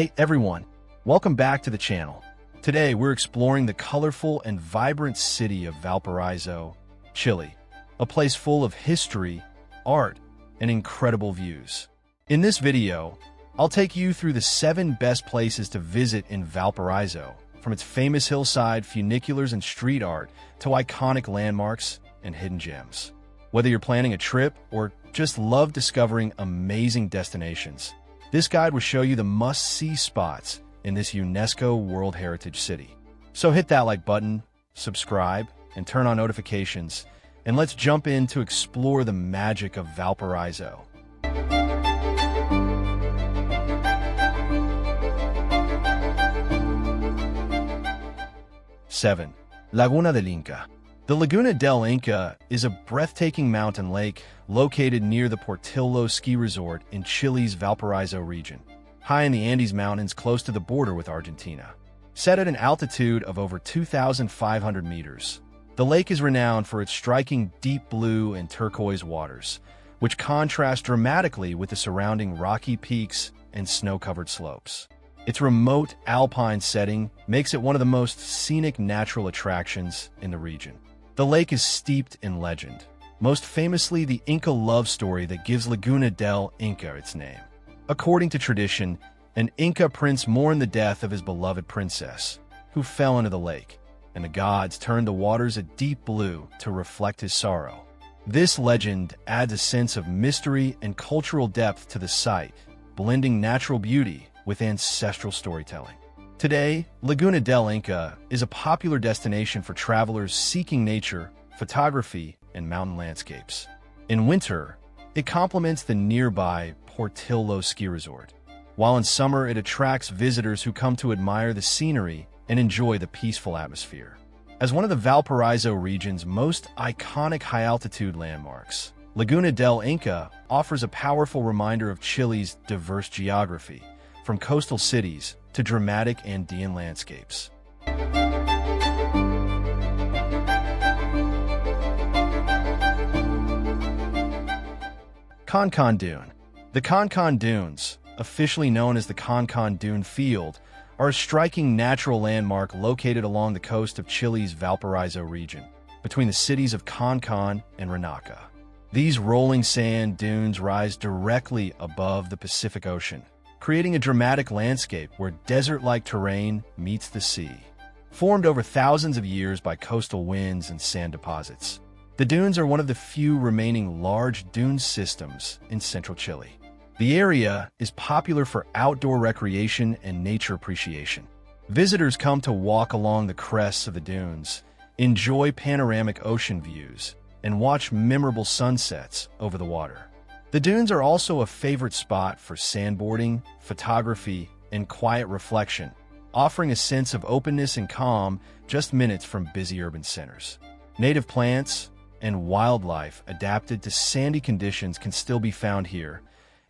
Hey everyone, welcome back to the channel. Today we're exploring the colorful and vibrant city of Valparaiso, Chile, a place full of history, art, and incredible views. In this video, I'll take you through the 7 best places to visit in Valparaiso, from its famous hillside, funiculars, and street art to iconic landmarks and hidden gems. Whether you're planning a trip or just love discovering amazing destinations, this guide will show you the must-see spots in this UNESCO World Heritage City. So hit that like button, subscribe, and turn on notifications, and let's jump in to explore the magic of Valparaiso. Seven, Laguna del Inca. The Laguna del Inca is a breathtaking mountain lake located near the Portillo ski resort in Chile's Valparaiso region, high in the Andes Mountains close to the border with Argentina. Set at an altitude of over 2,500 meters, the lake is renowned for its striking deep blue and turquoise waters, which contrast dramatically with the surrounding rocky peaks and snow-covered slopes. Its remote alpine setting makes it one of the most scenic natural attractions in the region. The lake is steeped in legend, most famously the Inca love story that gives Laguna del Inca its name. According to tradition, an Inca prince mourned the death of his beloved princess, who fell into the lake, and the gods turned the waters a deep blue to reflect his sorrow. This legend adds a sense of mystery and cultural depth to the site, blending natural beauty with ancestral storytelling. Today, Laguna del Inca is a popular destination for travelers seeking nature, photography, and mountain landscapes. In winter, it complements the nearby Portillo ski resort, while in summer it attracts visitors who come to admire the scenery and enjoy the peaceful atmosphere. As one of the Valparaiso region's most iconic high-altitude landmarks, Laguna del Inca offers a powerful reminder of Chile's diverse geography, from coastal cities to dramatic Andean landscapes. Concon Dune. The Concon Dunes, officially known as the Concon Dune Field, are a striking natural landmark located along the coast of Chile's Valparaiso region, between the cities of Concon and Renaca. These rolling sand dunes rise directly above the Pacific Ocean, creating a dramatic landscape where desert-like terrain meets the sea. Formed over thousands of years by coastal winds and sand deposits, the dunes are one of the few remaining large dune systems in central Chile. The area is popular for outdoor recreation and nature appreciation. Visitors come to walk along the crests of the dunes, enjoy panoramic ocean views, and watch memorable sunsets over the water. The dunes are also a favorite spot for sandboarding, photography, and quiet reflection, offering a sense of openness and calm just minutes from busy urban centers. Native plants and wildlife adapted to sandy conditions can still be found here,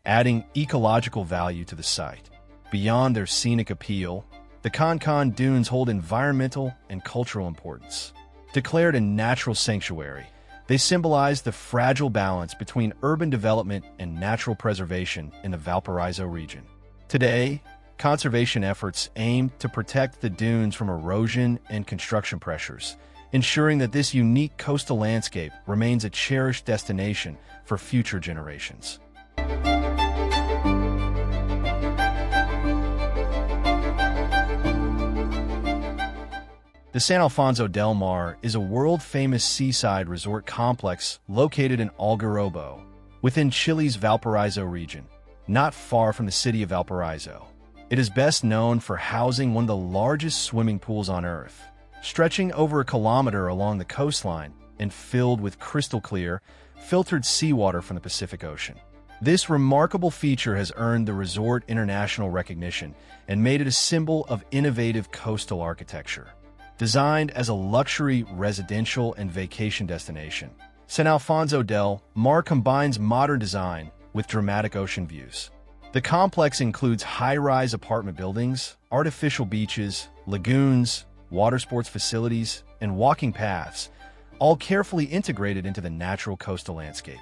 adding ecological value to the site. Beyond their scenic appeal, the Concon Dunes hold environmental and cultural importance. Declared a natural sanctuary, they symbolize the fragile balance between urban development and natural preservation in the Valparaiso region. Today, conservation efforts aim to protect the dunes from erosion and construction pressures, ensuring that this unique coastal landscape remains a cherished destination for future generations. The San Alfonso del Mar is a world-famous seaside resort complex located in Algarrobo, within Chile's Valparaiso region, not far from the city of Valparaiso. It is best known for housing one of the largest swimming pools on Earth, stretching over a kilometer along the coastline and filled with crystal-clear, filtered seawater from the Pacific Ocean. This remarkable feature has earned the resort international recognition and made it a symbol of innovative coastal architecture. Designed as a luxury residential and vacation destination, San Alfonso del Mar combines modern design with dramatic ocean views. The complex includes high-rise apartment buildings, artificial beaches, lagoons, water sports facilities, and walking paths, all carefully integrated into the natural coastal landscape.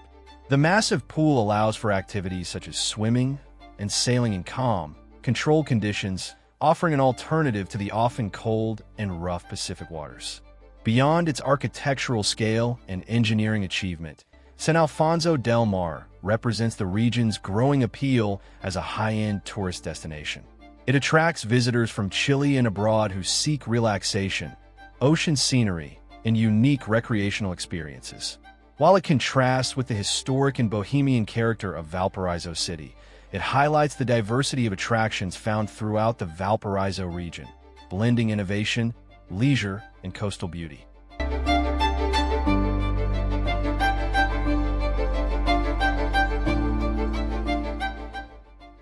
The massive pool allows for activities such as swimming and sailing in calm, controlled conditions, offering an alternative to the often cold and rough Pacific waters. Beyond its architectural scale and engineering achievement, San Alfonso del Mar represents the region's growing appeal as a high-end tourist destination. It attracts visitors from Chile and abroad who seek relaxation, ocean scenery, and unique recreational experiences. While it contrasts with the historic and bohemian character of Valparaiso City, it highlights the diversity of attractions found throughout the Valparaiso region, blending innovation, leisure, and coastal beauty.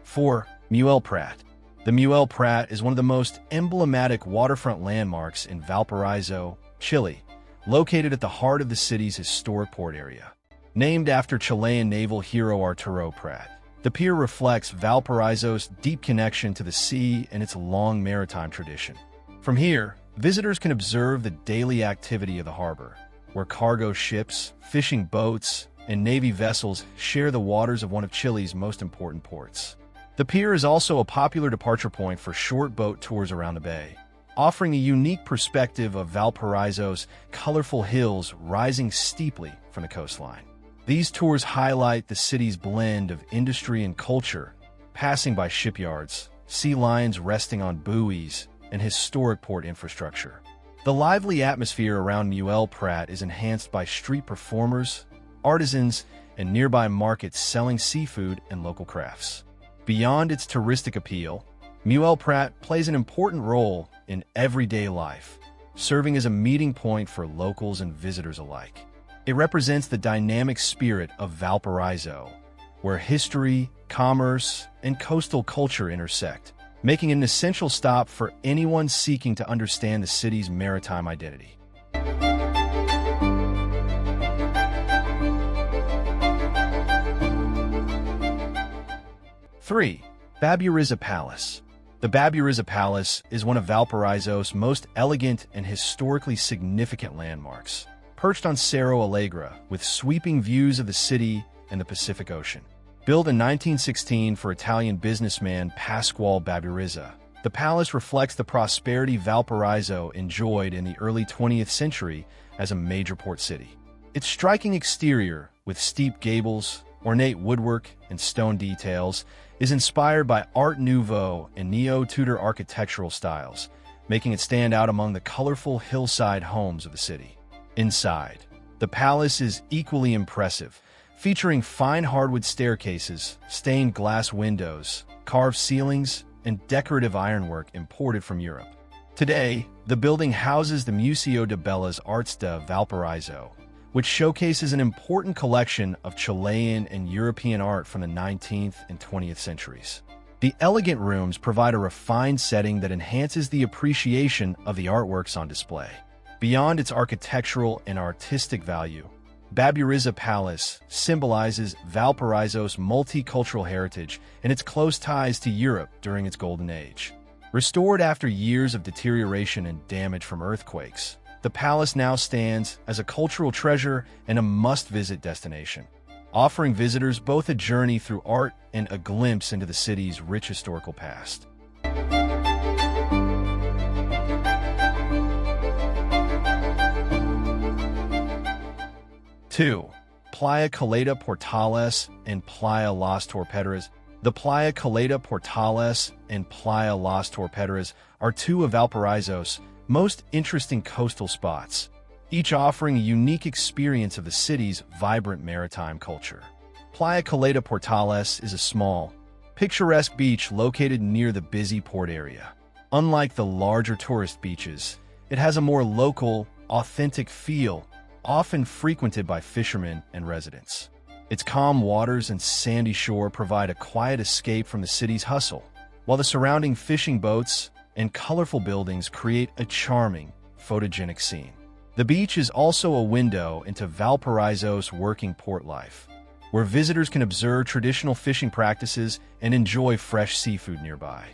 4. Muelle Prat. The Muelle Prat is one of the most emblematic waterfront landmarks in Valparaiso, Chile, located at the heart of the city's historic port area. Named after Chilean naval hero Arturo Prat, the pier reflects Valparaiso's deep connection to the sea and its long maritime tradition. From here, visitors can observe the daily activity of the harbor, where cargo ships, fishing boats, and Navy vessels share the waters of one of Chile's most important ports. The pier is also a popular departure point for short boat tours around the bay, offering a unique perspective of Valparaiso's colorful hills rising steeply from the coastline. These tours highlight the city's blend of industry and culture, passing by shipyards, sea lions resting on buoys, and historic port infrastructure. The lively atmosphere around Muelle Prat is enhanced by street performers, artisans, and nearby markets selling seafood and local crafts. Beyond its touristic appeal, Muelle Prat plays an important role in everyday life, serving as a meeting point for locals and visitors alike. It represents the dynamic spirit of Valparaiso, where history, commerce, and coastal culture intersect, making it an essential stop for anyone seeking to understand the city's maritime identity. 3. Baburizza Palace. The Baburizza Palace is one of Valparaiso's most elegant and historically significant landmarks, perched on Cerro Alegre with sweeping views of the city and the Pacific Ocean. Built in 1916 for Italian businessman Pasquale Baburizza, the palace reflects the prosperity Valparaiso enjoyed in the early 20th century as a major port city. Its striking exterior, with steep gables, ornate woodwork, and stone details, is inspired by Art Nouveau and Neo-Tudor architectural styles, making it stand out among the colorful hillside homes of the city. Inside, the palace is equally impressive, featuring fine hardwood staircases, stained glass windows, carved ceilings, and decorative ironwork imported from Europe. Today, the building houses the Museo de Belas Artes de Valparaiso, which showcases an important collection of Chilean and European art from the 19th and 20th centuries. The elegant rooms provide a refined setting that enhances the appreciation of the artworks on display. Beyond its architectural and artistic value, Baburizza Palace symbolizes Valparaiso's multicultural heritage and its close ties to Europe during its golden age. Restored after years of deterioration and damage from earthquakes, the palace now stands as a cultural treasure and a must-visit destination, offering visitors both a journey through art and a glimpse into the city's rich historical past. 2. Playa Caleta Portales and Playa Las Torpederas. The Playa Caleta Portales and Playa Las Torpederas are two of Valparaiso's most interesting coastal spots, each offering a unique experience of the city's vibrant maritime culture. Playa Caleta Portales is a small, picturesque beach located near the busy port area. Unlike the larger tourist beaches, it has a more local, authentic feel, often frequented by fishermen and residents. Its calm waters and sandy shore provide a quiet escape from the city's hustle, while the surrounding fishing boats and colorful buildings create a charming, photogenic scene. The beach is also a window into Valparaiso's working port life, where visitors can observe traditional fishing practices and enjoy fresh seafood nearby.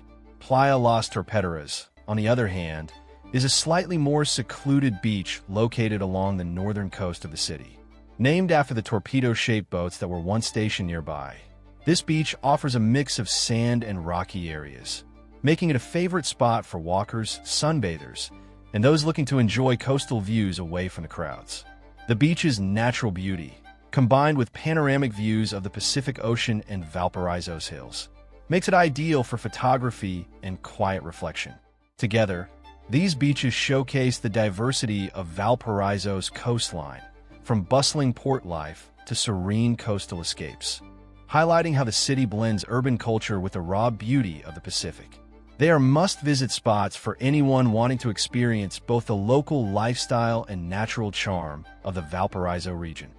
Playa Las Torpederas, on the other hand, is a slightly more secluded beach located along the northern coast of the city. Named after the torpedo-shaped boats that were once stationed nearby, This beach offers a mix of sand and rocky areas, making it a favorite spot for walkers, sunbathers, and those looking to enjoy coastal views away from the crowds. The beach's natural beauty, combined with panoramic views of the Pacific Ocean and Valparaiso's hills, makes it ideal for photography and quiet reflection. Together, these beaches showcase the diversity of Valparaiso's coastline, from bustling port life to serene coastal escapes, highlighting how the city blends urban culture with the raw beauty of the Pacific. They are must-visit spots for anyone wanting to experience both the local lifestyle and natural charm of the Valparaiso region.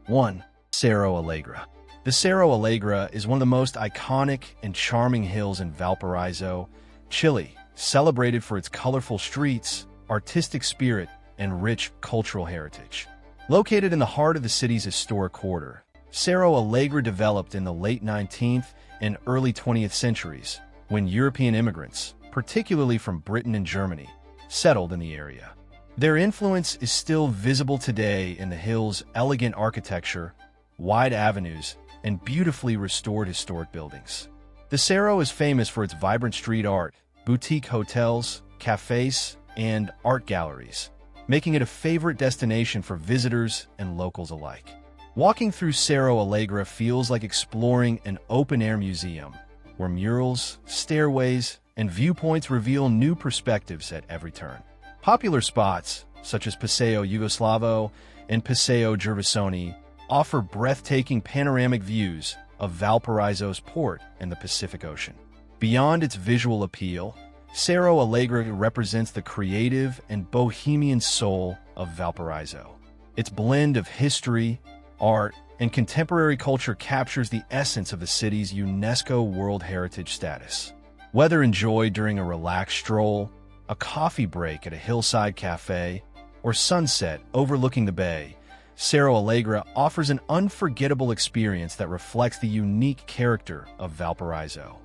1. Cerro Alegre. The Cerro Alegre is one of the most iconic and charming hills in Valparaiso, Chile, celebrated for its colorful streets, artistic spirit, and rich cultural heritage. Located in the heart of the city's historic quarter, Cerro Alegre developed in the late 19th and early 20th centuries when European immigrants, particularly from Britain and Germany, settled in the area. Their influence is still visible today in the hill's elegant architecture, wide avenues, and beautifully restored historic buildings. The Cerro is famous for its vibrant street art, boutique hotels, cafes, and art galleries, making it a favorite destination for visitors and locals alike. Walking through Cerro Alegre feels like exploring an open-air museum, where murals, stairways, and viewpoints reveal new perspectives at every turn. Popular spots, such as Paseo Yugoslavo and Paseo Gervasoni, offer breathtaking panoramic views of Valparaiso's port and the Pacific Ocean. Beyond its visual appeal, Cerro Alegre represents the creative and bohemian soul of Valparaiso. Its blend of history, art, and contemporary culture captures the essence of the city's UNESCO World Heritage status. Whether enjoyed during a relaxed stroll, a coffee break at a hillside cafe, or sunset overlooking the bay, Cerro Alegre offers an unforgettable experience that reflects the unique character of Valparaiso.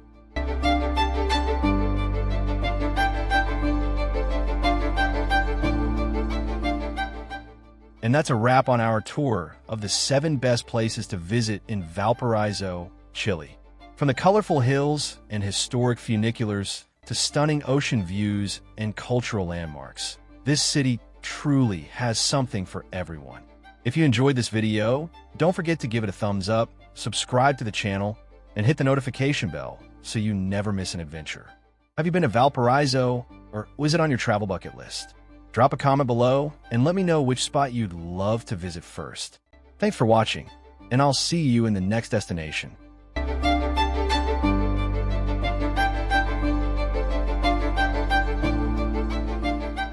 And that's a wrap on our tour of the 7 best places to visit in Valparaiso, Chile. From the colorful hills and historic funiculars to stunning ocean views and cultural landmarks, this city truly has something for everyone. If you enjoyed this video, don't forget to give it a thumbs up, subscribe to the channel, and hit the notification bell so you never miss an adventure. Have you been to Valparaiso, or was it on your travel bucket list? Drop a comment below and let me know which spot you'd love to visit first. Thanks for watching, and I'll see you in the next destination.